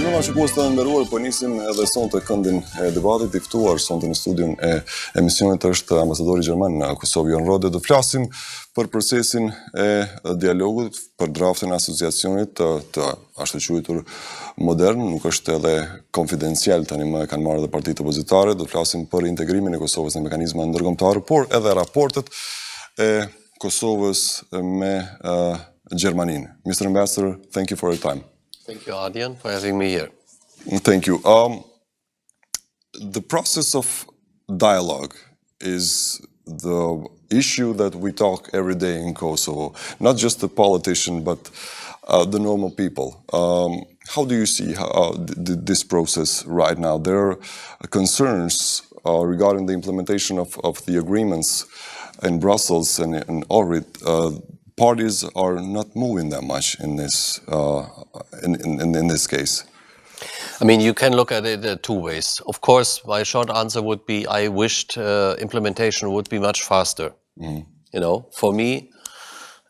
Vazhdojmë shikues të nderuar, po nisim edhe sonte këndin e debatit. I ftuar sonte në studion e emisionit është Ambasadori Gjerman Kosovë Jorn Rohde. Do flasim për procesin e dialogut, për draftin e asociacionit të ashtu quajtur modern, nuk është edhe konfidencial tani më kanë marrë edhe partitë opozitare. Do flasim për integrimin e Kosovës në mekanizma ndërkombëtar, por edhe raportet e Kosovës me Gjermaninë. Mr. Ambassador, thank you for your time. Thank you, Adrian, for having me here. Thank you. The process of dialogue is the issue that we talk every day in Kosovo, not just the politician, but the normal people. How do you see this process right now? There are concerns regarding the implementation of the agreements in Brussels and in Ohrid. Parties are not moving that much in this in this case. I mean, you can look at it two ways. Of course, my short answer would be I wished implementation would be much faster. You know, for me,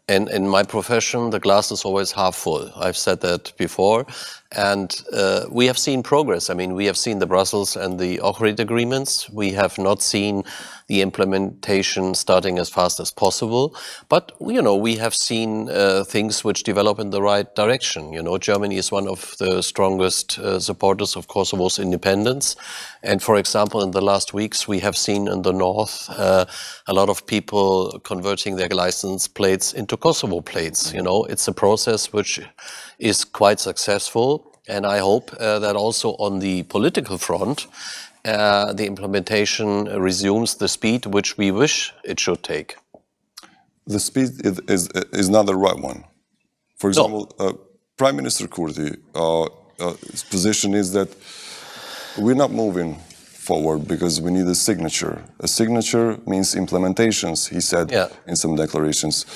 and in my profession, the glass is always half full. I've said that before. And we have seen progress. I mean, we have seen the Brussels and the Ohrid agreements. We have not seen the implementation starting as fast as possible. But, you know, we have seen things which develop in the right direction. You know, Germany is one of the strongest supporters of Kosovo's independence. And, for example, in the last weeks, we have seen in the north a lot of people converting their license plates into Kosovo plates. You know, it's a process which is quite successful. And I hope that also on the political front, the implementation resumes the speed which we wish it should take. The speed is not the right one. For example, Prime Minister Kurti's position is that we're not moving forward because we need a signature. A signature means implementations, he said in some declarations.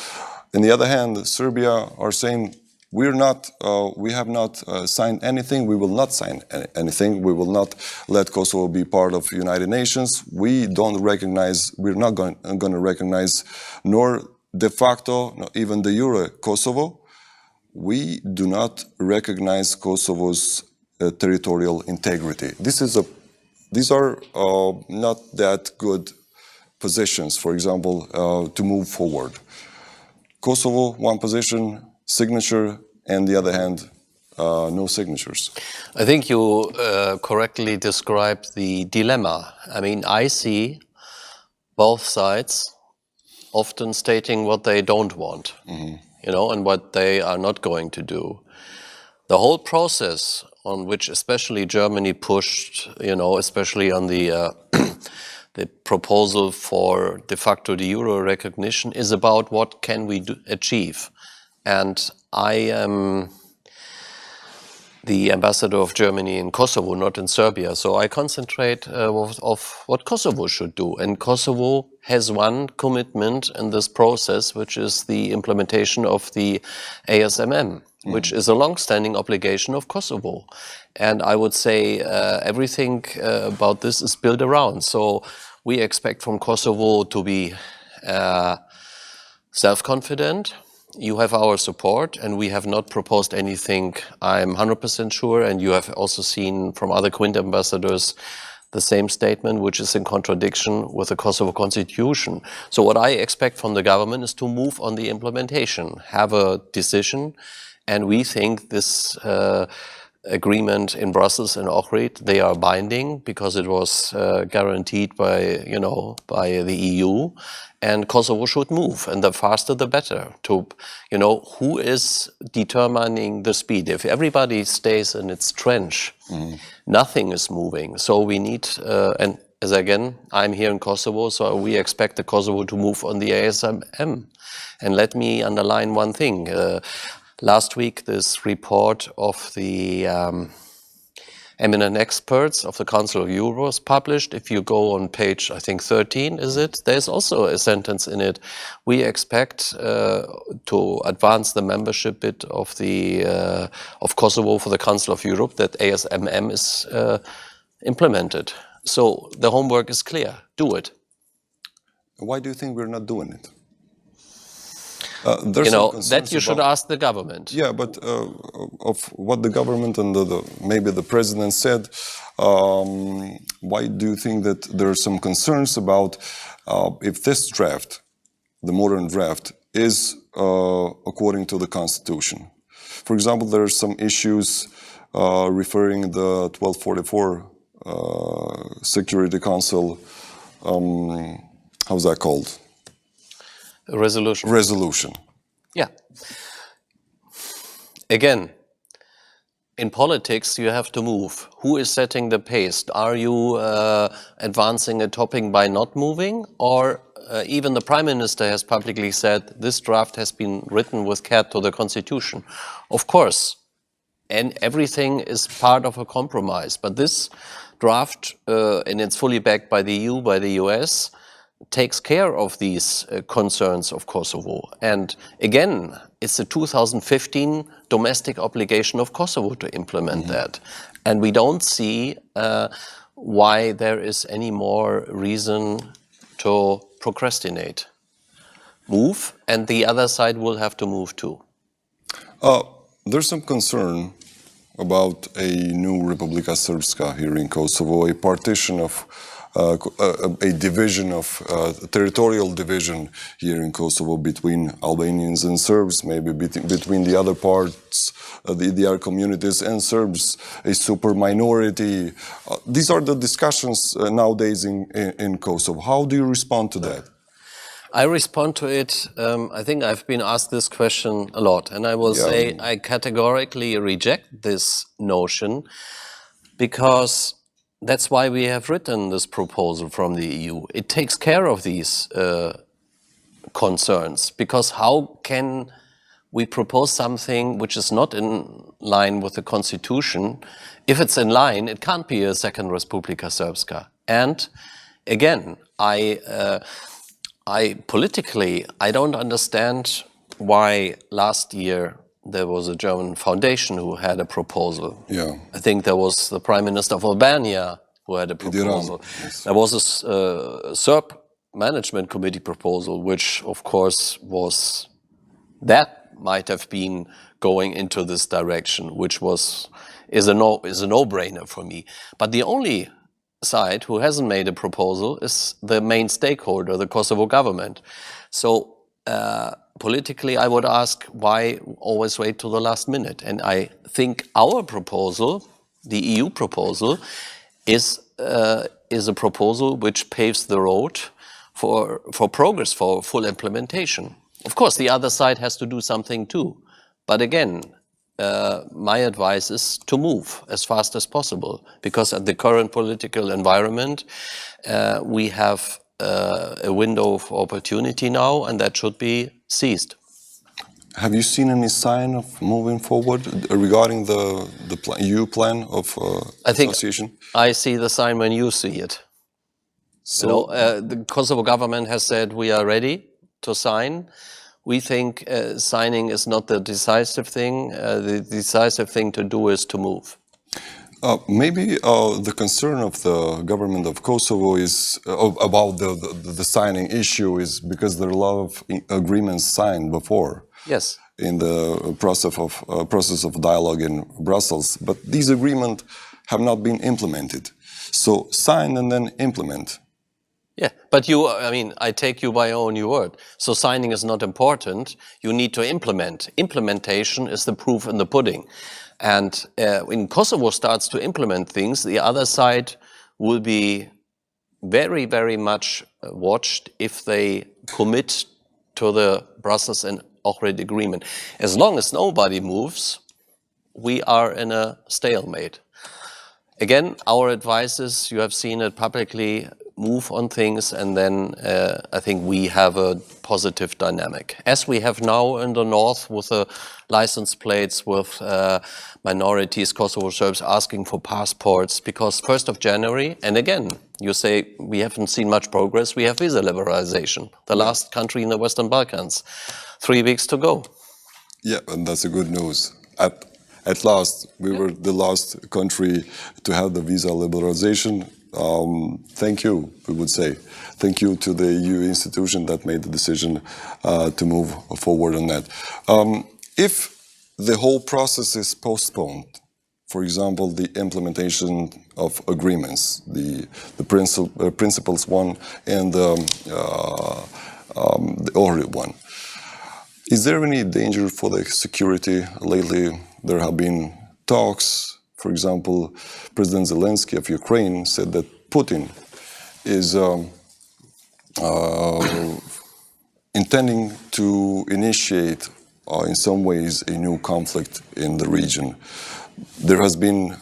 On the other hand, Serbia are saying, we have not signed anything. We will not sign anything. We will not let Kosovo be part of United Nations. We don't recognize, we're not going to recognize nor de facto, nor even de jure Kosovo. We do not recognize Kosovo's territorial integrity. These are not that good positions, for example, to move forward. Kosovo, one position, signature, and the other hand, no signatures. I think you correctly described the dilemma. I mean, I see both sides often stating what they don't want, you know, and what they are not going to do. The whole process on which especially Germany pushed, you know, especially on the the proposal for de facto de jure recognition is about what can we achieve. And I am the ambassador of Germany in Kosovo, not in Serbia. So I concentrate of what Kosovo should do. And Kosovo has one commitment in this process, which is the implementation of the ASMM, which is a long-standing obligation of Kosovo. And I would say everything about this is built around. So we expect from Kosovo to be self-confident. You have our support, and we have not proposed anything, I'm 100% sure, and you have also seen from other Quint ambassadors the same statement, which is in contradiction with the Kosovo constitution. So what I expect from the government is to move on the implementation, have a decision, and we think this agreement in Brussels and Ohrid, they are binding because it was guaranteed by, you know, by the EU. And Kosovo should move, and the faster the better. To, you know, who is determining the speed? If everybody stays in its trench, nothing is moving. So we need, and as again, I'm here in Kosovo, so we expect the Kosovo to move on the ASMM. And let me underline one thing. Last week, this report of the eminent experts of the Council of Europe was published. If you go on page, I think 13, is it? There's also a sentence in it. We expect to advance the membership bid of the of Kosovo for the Council of Europe, that ASMM is implemented. So the homework is clear. Do it. Why do you think we're not doing it? There's You some know, concerns that you should about- ask the government. Yeah, but of what the government and maybe the president said, why do you think that there are some concerns about if this draft, the modern draft, is according to the Constitution? For example, there are some issues referring the 1244 Security Council, how's that called? Resolution. Resolution. Yeah. Again, in politics, you have to move. Who is setting the pace? Are you advancing a topic by not moving? Or even the Prime Minister has publicly said this draft has been written with care to the Constitution. Of course, and everything is part of a compromise. But this draft, and it's fully backed by the EU, by the US, takes care of these concerns of Kosovo. And again, it's a 2015 domestic obligation of Kosovo to implement that. And we don't see why there is any more reason to procrastinate. Move, and the other side will have to move too. There's some concern about a new Republika Srpska here in Kosovo, a partition of a division of territorial division here in Kosovo between Albanians and Serbs, maybe between the other parts, the other communities and Serbs, a super minority. These are the discussions nowadays in Kosovo. How do you respond to that? I respond to it, I think I've been asked this question a lot, and I will say I categorically reject this notion, because that's why we have written this proposal from the EU. It takes care of these concerns, because how can we propose something which is not in line with the Constitution? If it's in line, it can't be a second Republika Srpska. And again, politically, I don't understand why last year there was a German foundation who had a proposal. Yeah. I think there was the Prime Minister of Albania who had a proposal. Yes. There was a Serb Management Committee proposal, which of course might have been going into this direction, which is a no-brainer for me. But the only side who hasn't made a proposal is the main stakeholder, the Kosovo government. So politically, I would ask, why always wait till the last minute? And I think our proposal, the EU proposal, is a proposal which paves the road for progress, for full implementation. Of course, the other side has to do something too. But again, my advice is to move as fast as possible, because at the current political environment, we have a window of opportunity now, and that should be seized. Have you seen any sign of moving forward regarding the EU plan of association? I see the sign when you see it. So the Kosovo government has said we are ready to sign. We think signing is not the decisive thing. The decisive thing to do is to move. Maybe the concern of the government of Kosovo is about the signing issue is because there are a lot of agreements signed before. Yes. In the process of dialogue in Brussels, but these agreements have not been implemented. So sign and then implement. Yeah, but I take you by your own word. So signing is not important. You need to implement. Implementation is the proof in the pudding. And when Kosovo starts to implement things, the other side will be very, very much watched if they commit to the Brussels and Ohrid agreement. As long as nobody moves, we are in a stalemate. Again, our advice is, you have seen it publicly, move on things, and then I think we have a positive dynamic. As we have now in the north with the license plates, with minorities, Kosovo Serbs asking for passports, because 1st of January, and again, you say we haven't seen much progress, we have visa liberalization, the last country in the Western Balkans. 3 weeks to go. Yeah, and that's a good news. At last, we were the last country to have the visa liberalization. Thank you, we would say. Thank you to the EU institution that made the decision to move forward on that. If the whole process is postponed, for example, the implementation of agreements, the principles one and the Ohrid one, is there any danger for the security? Lately, there have been talks. For example, President Zelensky of Ukraine said that Putin is intending to initiate, in some ways, a new conflict in the region. There has been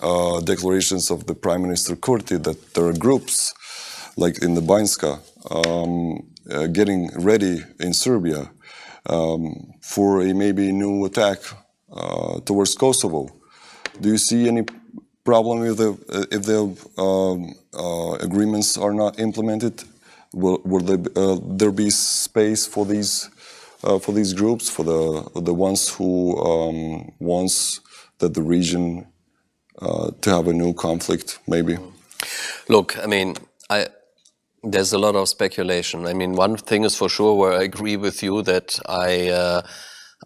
declarations of the Prime Minister Kurti that there are groups, like in the Banjska, getting ready in Serbia for a maybe new attack towards Kosovo. Do you see any problem if the agreements are not implemented? Will there be space for these groups, for the ones who wants that the region to have a new conflict, maybe? Look, I mean, there's a lot of speculation. I mean, one thing is for sure where I agree with you that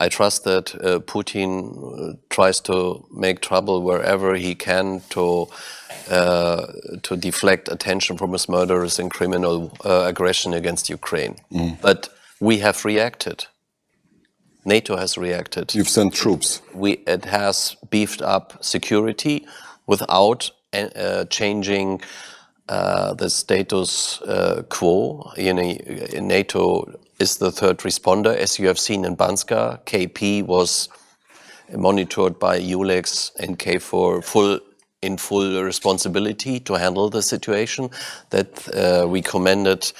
I trust that Putin tries to make trouble wherever he can to deflect attention from his murderous and criminal aggression against Ukraine. But we have reacted. NATO has reacted. You've sent troops. It has beefed up security without changing the status quo. You know, NATO is the third responder. As you have seen in Banjska, KP was monitored by ULEX and KFOR in full responsibility to handle the situation. That we commended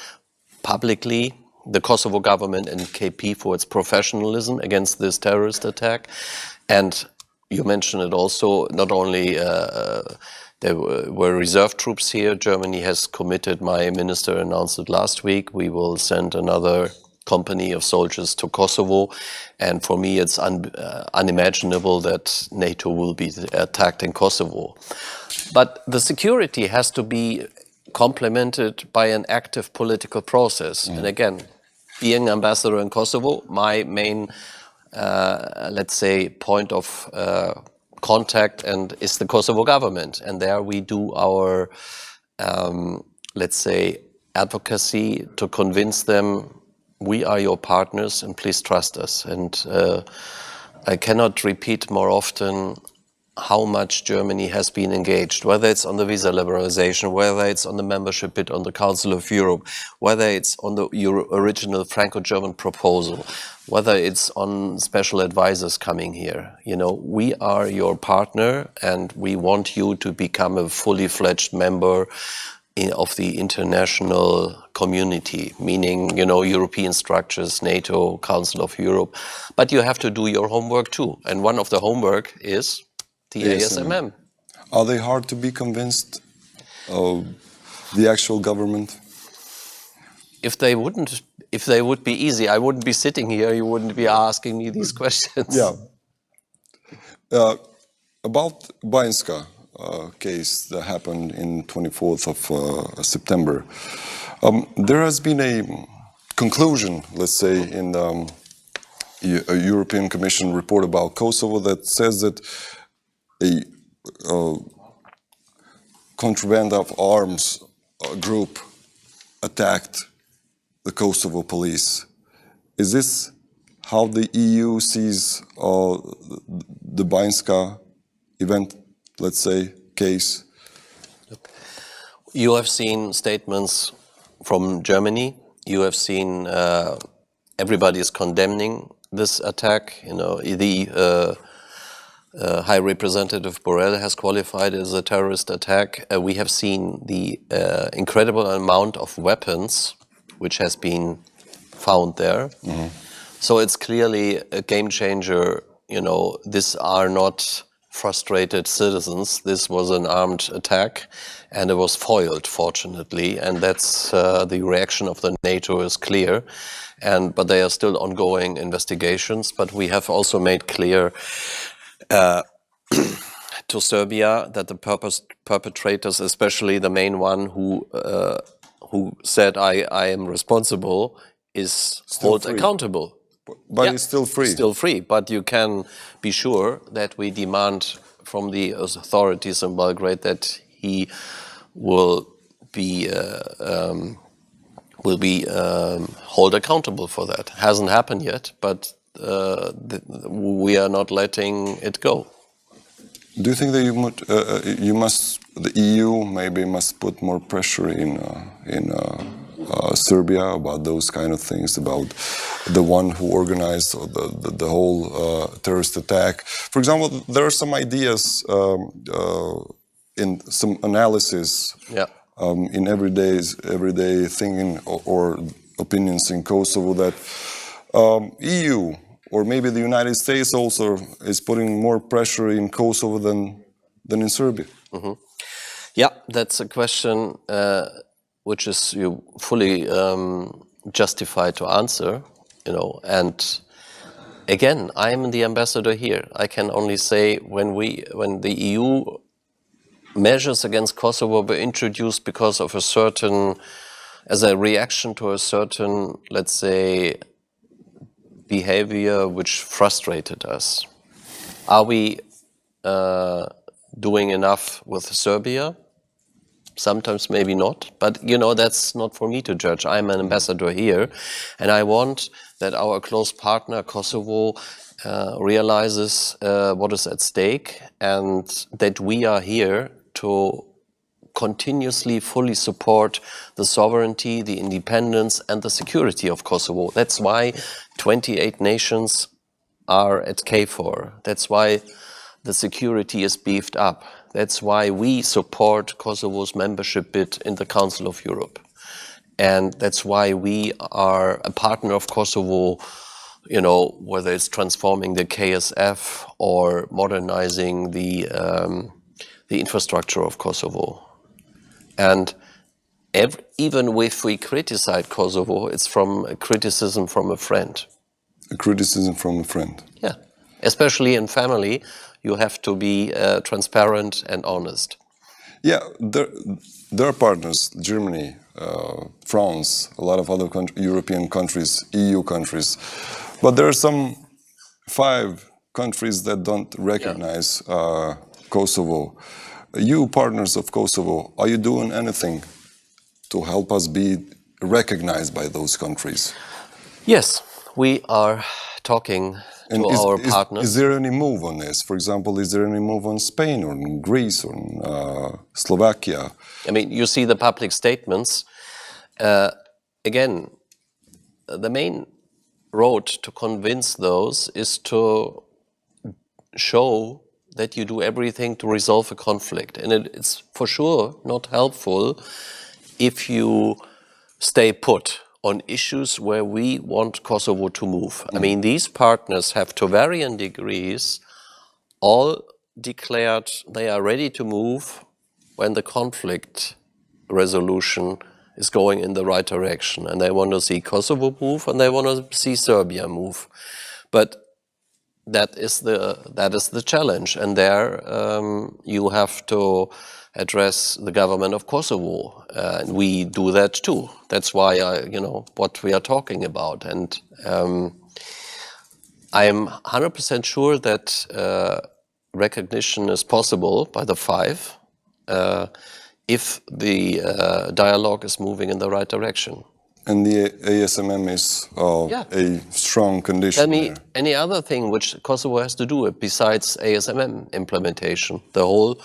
publicly the Kosovo government and KP for its professionalism against this terrorist attack. And you mentioned it also, not only there were reserve troops here. Germany has committed, my minister announced it last week, we will send another company of soldiers to Kosovo. And for me, it's unimaginable that NATO will be attacked in Kosovo. But the security has to be complemented by an active political process. And again, being ambassador in Kosovo, my main, let's say, point of contact is the Kosovo government. And there we do our, let's say, advocacy to convince them we are your partners and please trust us. And I cannot repeat more often how much Germany has been engaged, whether it's on the visa liberalization, whether it's on the membership bid on the Council of Europe, whether it's on the original Franco-German proposal, whether it's on special advisors coming here. You know, we are your partner and we want you to become a fully fledged member of the international community, meaning, you know, European structures, NATO, Council of Europe. But you have to do your homework too. And one of the homework is the ASMM. Are they hard to be convinced of the actual government? If they would be easy, I wouldn't be sitting here, you wouldn't be asking me these questions. Yeah. About Banjska case that happened in 24th of September, there has been a conclusion, let's say, in a European Commission report about Kosovo that says that a contraband of arms group attacked the Kosovo police. Is this how the EU sees the Banjska event, let's say, case? You have seen statements from Germany. You have seen everybody is condemning this attack. You know, the High Representative Borrell has qualified it as a terrorist attack. We have seen the incredible amount of weapons which has been found there. So it's clearly a game changer. You know, these are not frustrated citizens. This was an armed attack and it was foiled, fortunately. And that's the reaction of the NATO is clear. But there are still ongoing investigations. But we have also made clear to Serbia that the perpetrators, especially the main one who said I am responsible, is held accountable. But he's still free. Still free, but you can be sure that we demand from the authorities in Belgrade that he will be held accountable for that. Hasn't happened yet, but we are not letting it go. Do you think that the EU maybe must put more pressure in Serbia about those kind of things, about the one who organized the whole terrorist attack? For example, there are some ideas in some analysis in everyday thinking or opinions in Kosovo that EU or maybe the United States also is putting more pressure in Kosovo than in Serbia. Mm-hmm. Yeah, that's a question which is you fully justified to answer, and again, I'm the ambassador here. I can only say when the EU measures against Kosovo were introduced because of as a reaction to a certain, let's say, behavior which frustrated us. Are we doing enough with Serbia? Sometimes maybe not, but that's not for me to judge. I'm an ambassador here, and I want that our close partner Kosovo realizes what is at stake, and that we are here to continuously fully support the sovereignty, the independence, and the security of Kosovo. That's why 28 nations are at KFOR. That's why the security is beefed up. That's why we support Kosovo's membership bid in the Council of Europe. And that's why we are a partner of Kosovo, whether it's transforming the KSF or modernizing the infrastructure of Kosovo. And even if we criticize Kosovo, it's from a criticism from a friend. A criticism from a friend. Yeah, especially in family, you have to be transparent and honest. Yeah, there are partners, Germany, France, a lot of other European countries, EU countries, but there are some 5 countries that don't recognize Kosovo. You, partners of Kosovo, are you doing anything to help us be recognized by those countries? Yes, we are talking to our partners. Is there any move on this? For example, is there any move on Spain or on Greece or on Slovakia? I mean, you see the public statements. Again, the main road to convince those is to show that you do everything to resolve a conflict. And it's for sure not helpful if you stay put on issues where we want Kosovo to move. I mean, these partners have to varying degrees all declared they are ready to move when the conflict resolution is going in the right direction. And they want to see Kosovo move and they want to see Serbia move. But that is the challenge, and there you have to address the government of Kosovo, and we do that too. That's why what we are talking about, and I am 100% sure that recognition is possible by the 5 if the dialogue is moving in the right direction. And the ASMM is a strong condition. Tell me any other thing which Kosovo has to do besides ASMM implementation. The whole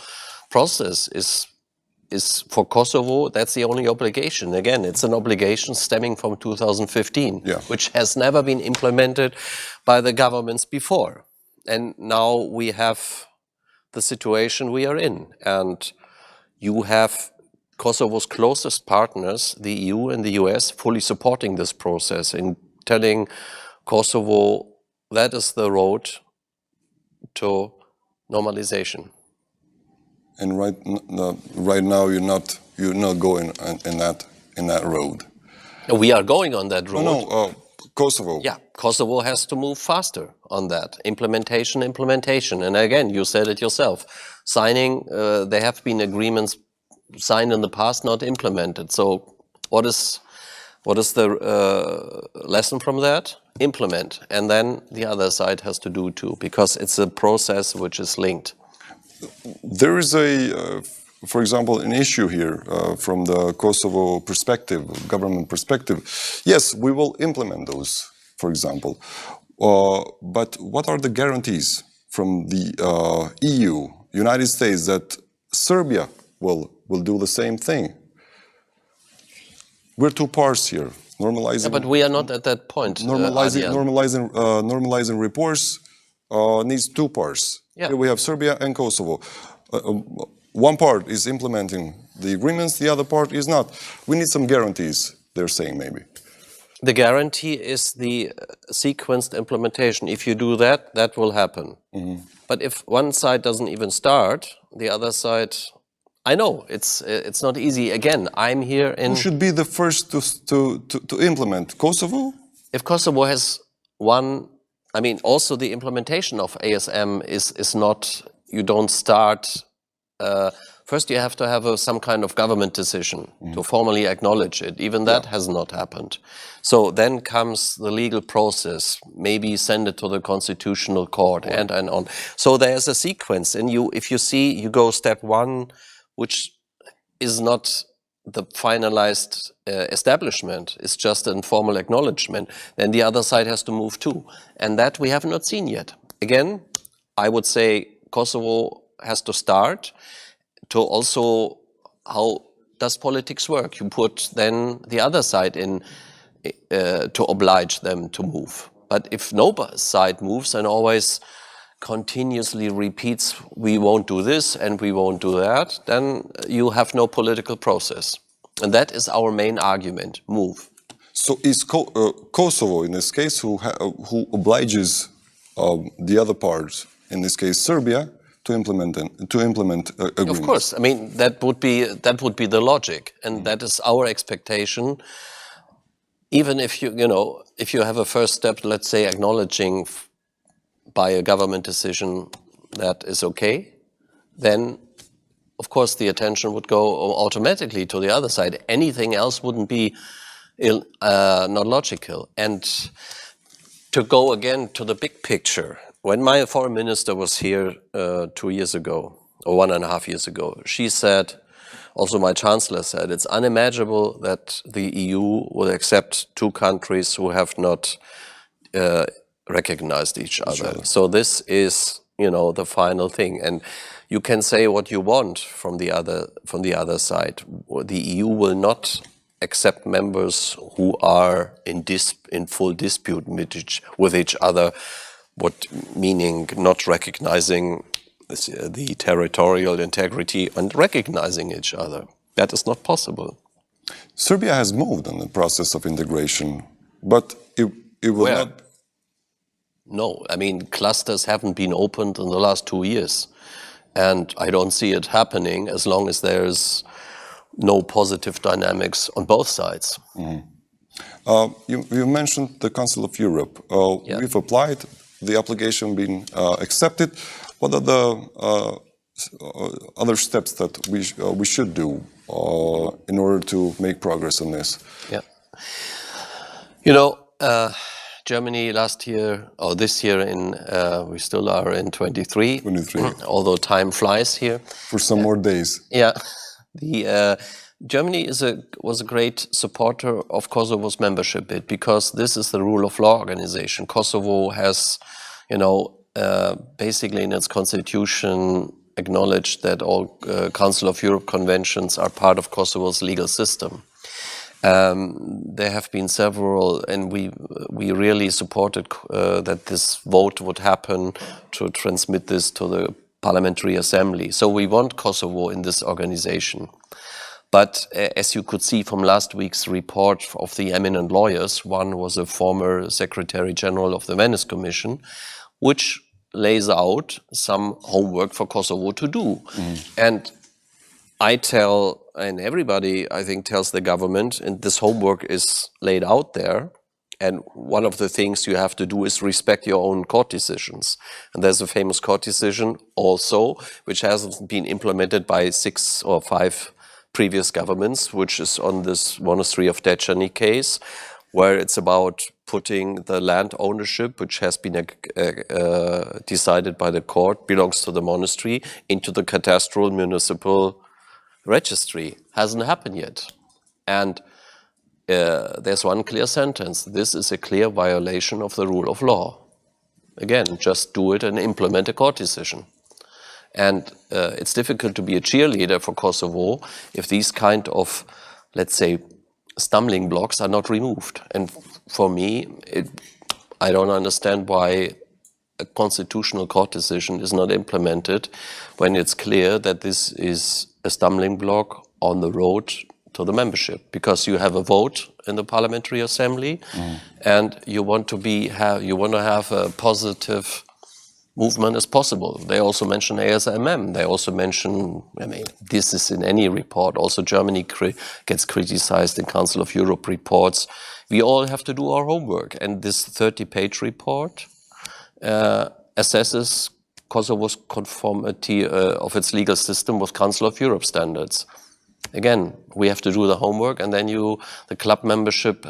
process is for Kosovo, that's the only obligation. Again, it's an obligation stemming from 2015, which has never been implemented by the governments before. And now we have the situation we are in. And you have Kosovo's closest partners, the EU and the US, fully supporting this process and telling Kosovo that is the road to normalization. And right now you're not going in that road. We are going on that road. No, Kosovo. Yeah, Kosovo has to move faster on that. Implementation. And again, you said it yourself. Signing, there have been agreements signed in the past, not implemented. So what is the lesson from that? Implement. And then the other side has to do too, because it's a process which is linked. There is for example, an issue here from the Kosovo perspective, government perspective. Yes, we will implement those, for example. But what are the guarantees from the EU, United States, that Serbia will do the same thing? We're two parts here, normalizing. Yeah, but we are not at that point. Normalizing reports needs two parts. Yeah. Here we have Serbia and Kosovo. One part is implementing the agreements, the other part is not. We need some guarantees, they're saying maybe. The guarantee is the sequenced implementation. If you do that, that will happen. Mm-hmm. But if one side doesn't even start, the other side, I know it's not easy. Again, I'm here in. Who should be the first to implement? Kosovo? If Kosovo has one, I mean, also the implementation of ASM is not. You don't start. First, you have to have some kind of government decision to formally acknowledge it. Even that has not happened. So then comes the legal process, maybe send it to the Constitutional Court and on. So there's a sequence. And if you see, you go step one, which is not the finalized establishment, it's just an informal acknowledgement. Then the other side has to move too. And that we have not seen yet. Again, I would say Kosovo has to start. To also, how does politics work? You put then the other side in to oblige them to move. But if no side moves and always continuously repeats, we won't do this and we won't do that, then you have no political process. And that is our main argument, move. So is Kosovo, in this case, who obliges the other part, in this case Serbia, to implement agreements? Of course, I mean that would be the logic, and that is our expectation. Even if if you have a first step, let's say acknowledging by a government decision that is okay, then of course the attention would go automatically to the other side. Anything else wouldn't be not logical. And to go again to the big picture. When my foreign minister was here 2 years ago, or 1.5 years ago, she said, also my chancellor said, it's unimaginable that the EU will accept two countries who have not recognized each other. So this is, the final thing. And you can say what you want from the other side. The EU will not accept members who are in full dispute with each other. What meaning not recognizing the territorial integrity and recognizing each other. That is not possible. Serbia has moved in the process of integration, but it will not... No, I mean, clusters haven't been opened in the last 2 years. And I don't see it happening as long as there's no positive dynamics on both sides. Mm-hmm. You mentioned the Council of Europe. We've applied. The application being accepted. What are the other steps that we should do in order to make progress on this? Yeah, Germany last year or this year we still are in 23. Although time flies here. For some more days. Yeah, Germany was a great supporter of Kosovo's membership bid because this is the rule of law organization. Kosovo has, basically in its constitution acknowledged that all Council of Europe conventions are part of Kosovo's legal system. There have been several, and we really supported that this vote would happen to transmit this to the Parliamentary Assembly. So we want Kosovo in this organization. But as you could see from last week's report of the eminent lawyers, one was a former Secretary General of the Venice Commission, which lays out some homework for Kosovo to do. And everybody, I think, tells the government, and this homework is laid out there, And one of the things you have to do is respect your own court decisions. And there's a famous court decision also, which hasn't been implemented by 6 or 5 previous governments, which is on this monastery of Dečani case, where it's about putting the land ownership, which has been decided by the court, belongs to the monastery, into the cadastral municipal registry. Hasn't happened yet. And there's one clear sentence: this is a clear violation of the rule of law. Again, just do it and implement a court decision. And it's difficult to be a cheerleader for Kosovo if these kind of, let's say, stumbling blocks are not removed. And for me, I don't understand why a constitutional court decision is not implemented when it's clear that this is a stumbling block on the road to the membership, because you have a vote in the Parliamentary Assembly, and you want to have a positive movement as possible. They also mention ASMM. They also mention, I mean, this is in any report. Also, Germany gets criticized in Council of Europe reports. We all have to do our homework, and this 30-page report assesses Kosovo's conformity of its legal system with Council of Europe standards. Again, we have to do the homework, and then the club membership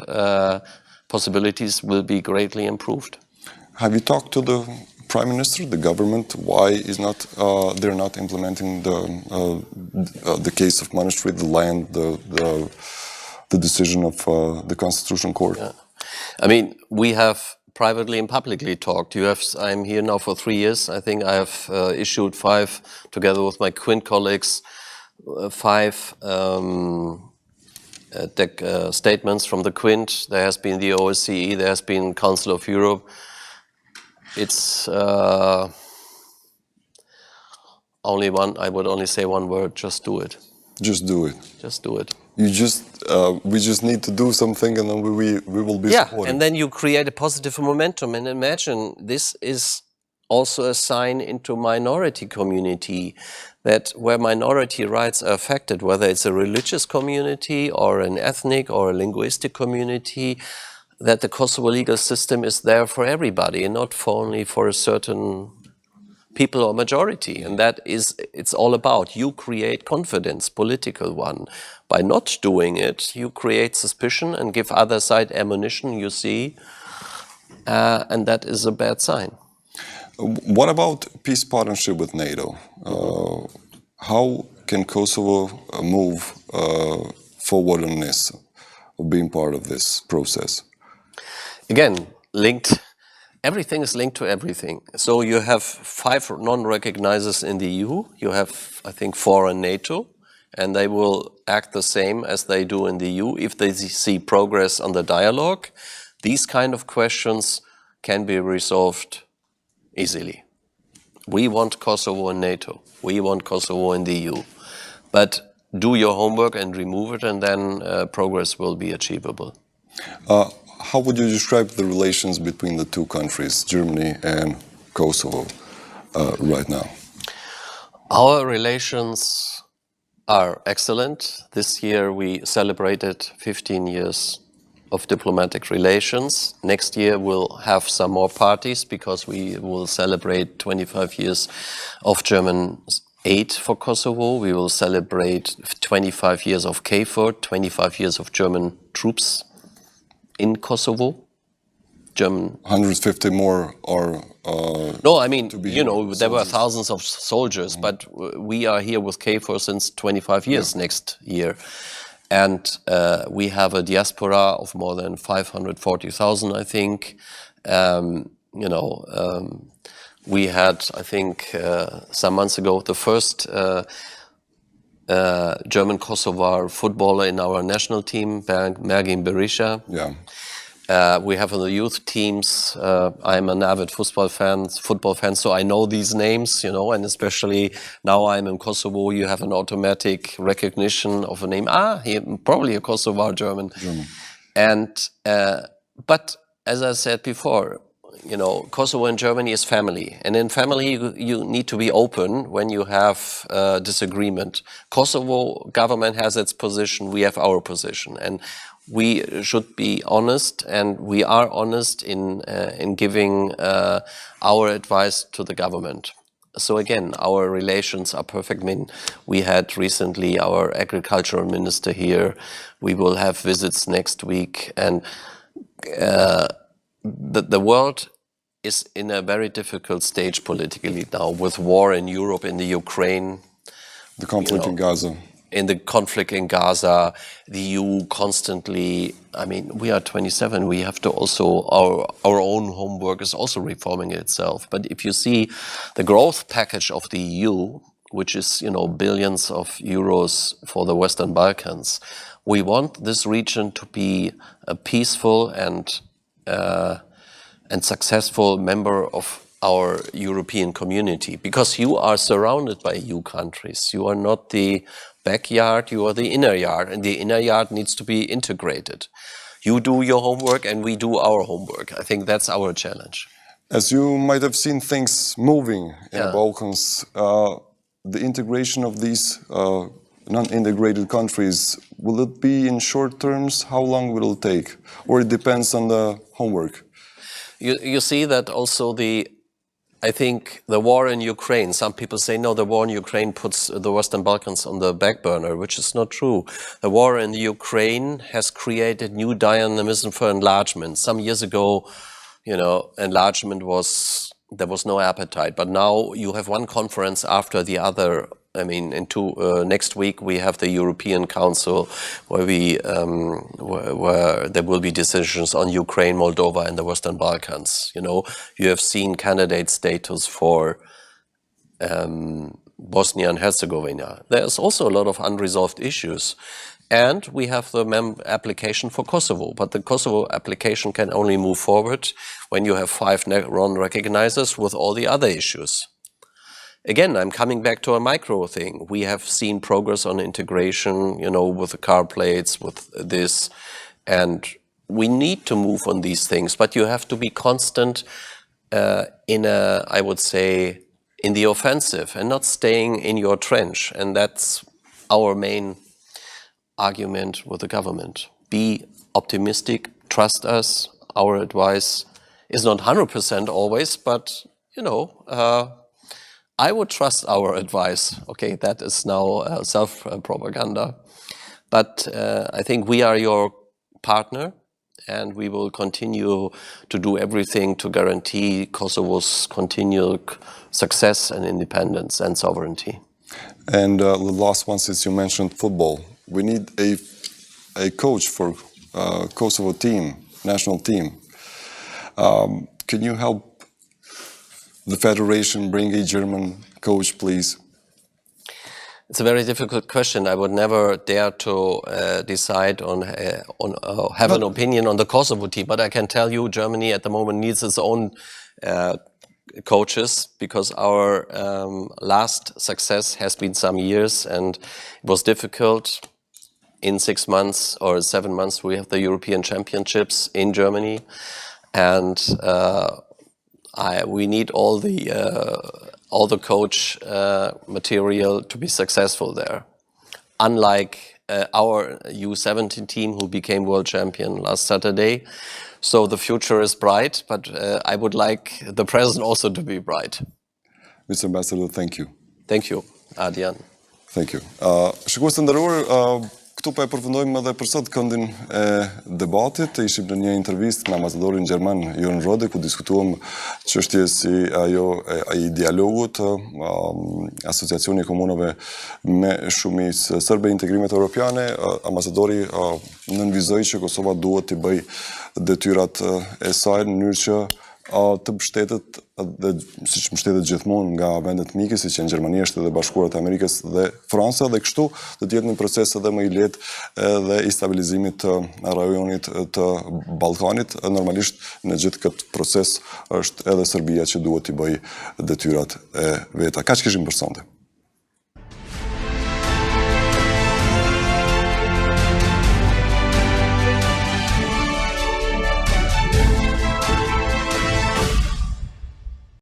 possibilities will be greatly improved. Have you talked to the Prime Minister, the government? Why is they're not implementing the case of monastery, the land, the decision of the Constitutional Court? Yeah. I mean, we have privately and publicly talked. I'm here now for 3 years. I think I have issued 5, together with my Quint colleagues, 5 statements from the Quint. There has been the OSCE, there has been Council of Europe. It's only one. I would only say one word: just do it. Just do it. Just do it. We just need to do something, and then we will be supported. Yeah, and then you create a positive momentum. And imagine, this is also a sign into minority community, that where minority rights are affected, whether it's a religious community or an ethnic or a linguistic community, that the Kosovo legal system is there for everybody and not only for a certain people or majority. And it's all about, you create confidence, political one. By not doing it, you create suspicion and give other side ammunition, you see, and that is a bad sign. What about peace partnership with NATO? How can Kosovo move forward on this, or being part of this process? Again, everything is linked to everything. So you have 5 non-recognizers in the EU. You have, I think, 4 in NATO, and they will act the same as they do in the EU if they see progress on the dialogue. These kind of questions can be resolved easily. We want Kosovo in NATO. We want Kosovo in the EU. But do your homework and remove it, and then progress will be achievable. How would you describe the relations between the 2 countries, Germany and Kosovo, right now? Our relations are excellent. This year we celebrated 15 years of diplomatic relations. Next year we'll have some more parties, because we will celebrate 25 years of German aid for Kosovo. We will celebrate 25 years of KFOR, 25 years of German troops in Kosovo. 150 more are... no, I mean, you know, there were thousands of soldiers, but we are here with KFOR since 25 years next year. And we have a diaspora of more than 540,000, I think. You know, we had, I think, some months ago, the first German Kosovar footballer in our national team, Mergin Berisha. Yeah. We have the youth teams. I'm an avid football fan, so I know these names, you know, and especially now I'm in Kosovo, you have an automatic recognition of a name. He probably a Kosovar German. And, but as I said before, you know, Kosovo and Germany is family. And in family, you need to be open when you have disagreement. Kosovo government has its position, we have our position. And we should be honest, and we are honest in giving our advice to the government. So again, our relations are perfect. I mean, we had recently our agricultural minister here. We will have visits next week, and the world is in a very difficult stage politically now, with war in Europe, in the Ukraine, the conflict in Gaza. In the conflict in Gaza, the EU constantly, I mean, we are 27, we have to also, our own homework is also reforming itself. But if you see the growth package of the EU, which is, billions of euros for the Western Balkans, we want this region to be a peaceful and successful member of our European community, because you are surrounded by EU countries. You are not the backyard, you are the inner yard, and the inner yard needs to be integrated. You do your homework and we do our homework. I think that's our challenge. As you might have seen things moving in the Balkans, the integration of these non-integrated countries, will it be in short terms? How long will it take? Or it depends on the homework? You see that also I think the war in Ukraine, some people say, no, the war in Ukraine puts the Western Balkans on the back burner, which is not true. The war in the Ukraine has created new dynamism for enlargement. Some years ago, enlargement there was no appetite, but now you have one conference after the other. I mean, next week we have the European Council where there will be decisions on Ukraine, Moldova, and the Western Balkans. You have seen candidate status for Bosnia and Herzegovina. There's also a lot of unresolved issues. And we have the application for Kosovo, but the Kosovo application can only move forward when you have 5 non-recognizers with all the other issues. Again, I'm coming back to a micro thing. We have seen progress on integration, with the car plates, with this, and we need to move on these things. But you have to be constant I would say, in the offensive and not staying in your trench. And that's our main argument with the government. Be optimistic, trust us. Our advice is not 100% always, but, I would trust our advice. Okay, that is now self-propaganda. But I think we are your partner, and we will continue to do everything to guarantee Kosovo's continued success and independence and sovereignty. And the last one, since you mentioned football, we need a coach for Kosovo team, national team. Can you help the federation bring a German coach, please? It's a very difficult question. I would never dare to decide have an opinion on the Kosovo team, but I can tell you Germany at the moment needs its own coaches, because our last success has been some years and it was difficult. In 6 months or 7 months we have the European Championships in Germany, and we need all the coach material to be successful there. Unlike our U17 team, who became world champion last Saturday. So the future is bright, but I would like the present also to be bright. Mr. Ambassador, thank you. Thank you, Adrian. Thank you. Shikues të nderuar, këtu po e përfundojmë edhe për sot këndin e debatit. Ishim në një intervistë me ambasadorin Gjerman Jorn Rohde, ku diskutuam çështje si ai dialogut, asociacioni i komunave me shumicë serbe, integrimet europiane. Ambasadori nënvizoi që Kosova duhet të bëjë detyrat e saj në mënyrë që të mbështetet dhe siç mbështetet gjithmonë nga vendet mike, siç janë Gjermania, Shtetet e Bashkuara të Amerikës dhe Franca, dhe kështu do të jetë një proces edhe më i lehtë dhe i stabilizimit të rajonit të Ballkanit. Normalisht në gjithë këtë proces është edhe Serbia që duhet të bëjë detyrat e veta. Kaq kishim për sonte.